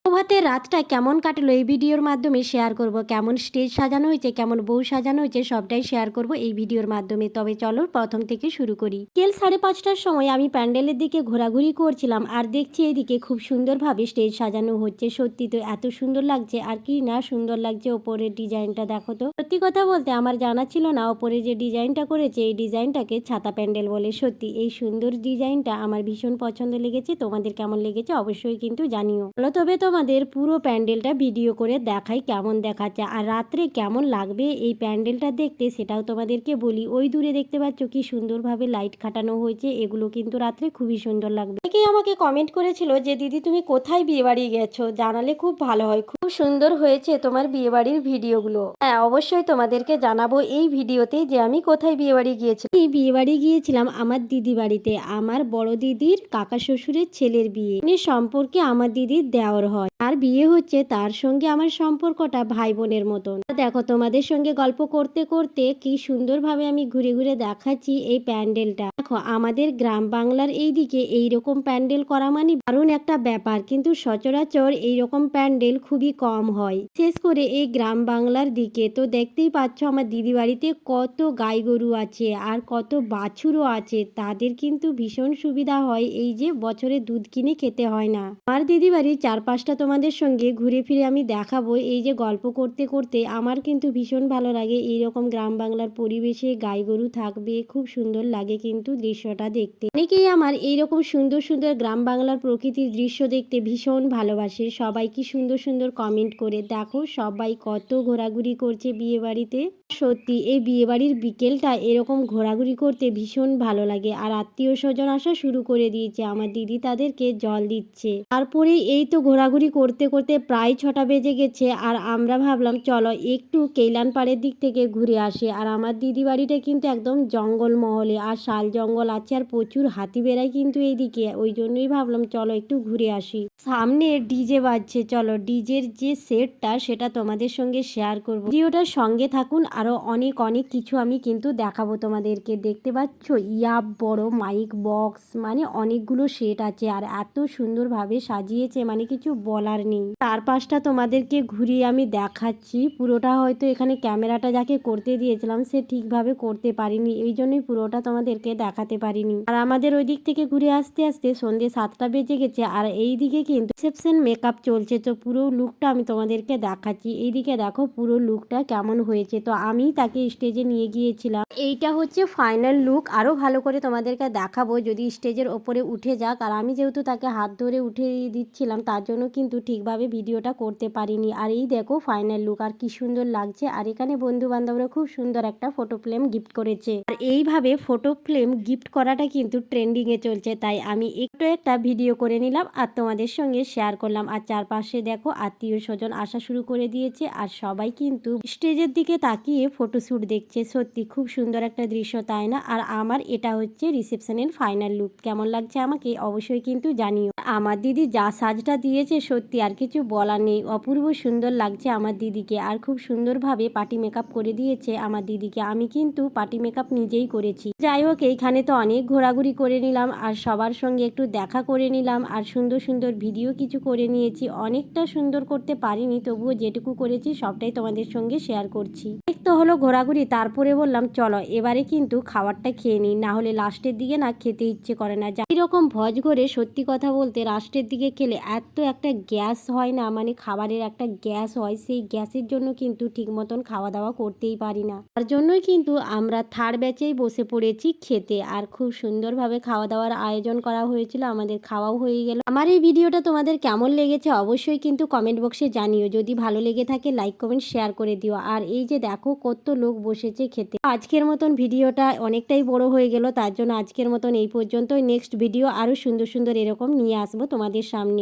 প্রভাতের রাতটা কেমন কাটলো এই ভিডিওর মাধ্যমে শেয়ার করব। কেমন স্টেজ সাজানো হয়েছে, কেমন বউ সাজানো হয়েছে সবটাই শেয়ার করব এই ভিডিওর মাধ্যমে। তবে চলো প্রথম থেকে শুরু করি। বিকেল 5:30টার সময় আমি প্যান্ডেলের দিকে ঘোরাঘুরি করছিলাম আর দেখছি এইদিকে খুব সুন্দরভাবে স্টেজ সাজানো হচ্ছে। সত্যি তো এত সুন্দর লাগছে, আর কি না সুন্দর লাগছে। ওপরের ডিজাইনটা দেখো তো। সত্যি কথা বলতে আমার জানা ছিল না ওপরে যে ডিজাইনটা করেছে এই ডিজাইনটাকে ছাতা প্যান্ডেল বলে। সত্যি এই সুন্দর ডিজাইনটা আমার ভীষণ পছন্দ লেগেছে। তোমাদের কেমন লেগেছে অবশ্যই কিন্তু জানিও। বলো তবে তোমাদের পুরো প্যান্ডেলটা ভিডিও করে দেখাই কেমন দেখাচ্ছে আর রাত্রে কেমন লাগবে এই প্যান্ডেলটা দেখতে সেটাও তোমাদেরকে বলি। ওই দূরে দেখতে পাচ্ছ কি সুন্দরভাবে লাইট খাটানো হয়েছে, এগুলো কিন্তু রাত্রে খুবই সুন্দর লাগবে। অনেকেই আমাকে কমেন্ট করেছিল যে দিদি তুমি কোথায় বিয়ে বাড়ি গেছো, জানালে খুব ভালো হয়, খুব সুন্দর হয়েছে তোমার বিয়ে বাড়ির ভিডিওগুলো। হ্যাঁ অবশ্যই তোমাদেরকে জানাবো এই ভিডিওতে যে আমি কোথায় বিয়ে বাড়ি গিয়েছিলাম। এই বিয়ে বাড়ি গিয়েছিলাম আমার দিদি বাড়িতে, আমার বড় দিদির কাকা শ্বশুরের ছেলের বিয়ে। সম্পর্কে আমার দিদির দেওর হয় আর বিয়ে হচ্ছে, তার সঙ্গে আমার সম্পর্কটা ভাই বোনের মতন। দেখো তোমাদের সঙ্গে গল্প করতে করতে কি সুন্দরভাবে আমি ঘুরে ঘুরে দেখাচ্ছি এই প্যান্ডেলটা। দেখো আমাদের গ্রাম বাংলার এইদিকে এইরকম প্যান্ডেল করা মানে দারুণ একটা ব্যাপার, কিন্তু সচরাচর এইরকম প্যান্ডেল খুবই কম হয়, বিশেষ করে এই গ্রাম বাংলার দিকে। তো দেখতেই পাচ্ছ আমার দিদি বাড়িতে কত গাই গরু আছে আর কত বাছুরও আছে, তাদের কিন্তু ভীষণ সুবিধা হয় এই যে বছরে দুধ কিনে খেতে হয় না। আমার দিদি বাড়ির চারপাশটা তোমাদের সঙ্গে ঘুরে ফিরে আমি দেখাবো। এই যে গল্প করতে করতে আমার কিন্তু ভীষণ ভালো লাগে এইরকম গ্রাম বাংলার পরিবেশে গাই গরু থাকবে, খুব সুন্দর লাগে কিন্তু দৃশ্যটা দেখতে। অনেকেই আমার এইরকম সুন্দর সুন্দর গ্রাম বাংলার প্রকৃতির দৃশ্য দেখতে ভীষণ ভালোবাসে। সবাই কি সুন্দর সুন্দর কমেন্ট করে। দেখো সবাই কত ঘোরাঘুরি করছে বিয়ে বাড়িতে। সত্যি এই বিয়ে বাড়ির বিকেলটা এরকম ঘোরাঘুরি করতে ভীষণ ভালো লাগে। আর আত্মীয় স্বজন আসা শুরু করে দিয়েছে, আমার দিদি তাদেরকে জল দিচ্ছে। তারপরে এই তো ঘোরাঘুরি করতে করতে প্রায় 6টা বেজে গেছে আর আমরা ভাবলাম চলো একটু কেইলান পাড়ের দিক থেকে ঘুরে আসি। আর আমার দিদি বাড়িটা কিন্তু একদম জঙ্গল মহলে আর শাল জঙ্গল আছে আর প্রচুর হাতি বেড়ায় কিন্তু এইদিকে, ওই জন্যই ভাবলাম চলো একটু ঘুরে আসি। সামনে ডিজে বাজছে, চলো ডিজের যে সেটটা সেটা তোমাদের সঙ্গে শেয়ার করবো। ভিডিওটার সঙ্গে থাকুন, আরো অনেক অনেক কিছু আমি কিন্তু দেখাবো তোমাদেরকে। দেখতে পাচ্ছ ইয়া বড় মাইক বক্স, মানে অনেকগুলো সেট আছে আর এত সুন্দরভাবে সাজিয়েছে মানে কিছু বলার নেই। চারপাশটা তোমাদেরকে ঘুরিয়ে আমি দেখাচ্ছি পুরোটা। হয়তো এখানে ক্যামেরাটা যাকে করতে দিয়েছিলাম সে ঠিকভাবে করতে পারিনি, এই জন্যই পুরোটা তোমাদেরকে দেখাতে পারিনি। আর আমাদের ওই দিক থেকে ঘুরে আসতে আসতে সন্ধ্যে 7টা বেজে গেছে আর এই দিকে কিন্তু রিসেপশন মেকআপ চলছে। তো পুরো লুকটা আমি তোমাদেরকে দেখাচ্ছি। এইদিকে দেখো পুরো লুকটা কেমন হয়েছে। তো আমি তাকে স্টেজে নিয়ে গিয়েছিলাম। এইটা হচ্ছে ফাইনাল লুক, আরো ভালো করে তোমাদেরকে দেখাবো যদি স্টেজের ওপরে উঠে যাক। আর আমি যেহেতু তাকে হাত ধরে উঠে দিচ্ছিলাম তার জন্য কিন্তু ঠিকভাবে ভিডিওটা করতে পারিনি। আর এই দেখো ফাইনাল লুক, আর কি সুন্দর লাগছে। আর এখানে বন্ধু বান্ধবরা খুব সুন্দর একটা ফটো ফ্রেম গিফট করেছে। আর এইভাবে ফটো ফ্রেম গিফট করাটা কিন্তু ট্রেন্ডিং এ চলছে, তাই আমি একটু একটা ভিডিও করে নিলাম আর তোমাদের সঙ্গে শেয়ার করলাম। আর চারপাশে দেখো আত্মীয় স্বজন আসা শুরু করে দিয়েছে আর সবাই কিন্তু স্টেজের দিকে তাকিয়ে ফটোশ্যুট দেখছে। সত্যি খুব সুন্দর একটা দৃশ্য, তাই না? আর আমার এটা হচ্ছে রিসেপশনের ফাইনাল লুক। কেমন লাগছে আমাকে অবশ্যই কিন্তু জানিও। আমার দিদি যা সাজটা দিয়েছে সত্যি আর কিছু বলার নেই, অপূর্ব সুন্দর লাগছে আমার দিদিকে। আর খুব সুন্দরভাবে পার্টি মেকআপ করে দিয়েছে আমার দিদিকে। আমি কিন্তু পার্টি মেকআপ নিজেই করেছি। যাই হোক এইখানে তো অনেক ঘোরাঘুরি করে নিলাম আর সবার সঙ্গে একটু দেখা করে নিলাম আর সুন্দর সুন্দর ভিডিও কিছু করে নিয়েছি। অনেকটা সুন্দর করতে পারিনি, তবুও যেটুকু করেছি সবটাই তোমাদের সঙ্গে শেয়ার করছি। তো হলো ঘোরাঘুরি, তারপরে বললাম চলো এবারে কিন্তু খাবারটা খেয়ে নিই, না হলে লাস্টের দিকে না খেতে ইচ্ছে করে না। এরকম ভোজ করে সত্যি কথা বলতে লাস্টের দিকে খেলে এত একটা গ্যাস হয় না, মানে খাবারের একটা গ্যাস হয়, সেই গ্যাসের জন্য কিন্তু ঠিক মতন খাওয়া দাওয়া করতেই পারি না। তার জন্যই কিন্তু আমরা থার্ড ব্যাচেই বসে পড়েছি খেতে। আর খুব সুন্দরভাবে খাওয়া দাওয়ার আয়োজন করা হয়েছিল, আমাদের খাওয়াও হয়ে গেল। আমার এই ভিডিওটা তোমাদের কেমন লেগেছে অবশ্যই কিন্তু কমেন্ট বক্সে জানিও। যদি ভালো লেগে থাকে লাইক কমেন্ট শেয়ার করে দিও। আর এই যে দেখো কত লোক বসেছে খেতে। আজকের মতন ভিডিওটা অনেকটাই বড় হয়ে গেল, তার জন্য আজকের মতন এই পর্যন্তই। নেক্সট ভিডিও আরো সুন্দর সুন্দর এরকম নিয়ে আসবো তোমাদের সামনে।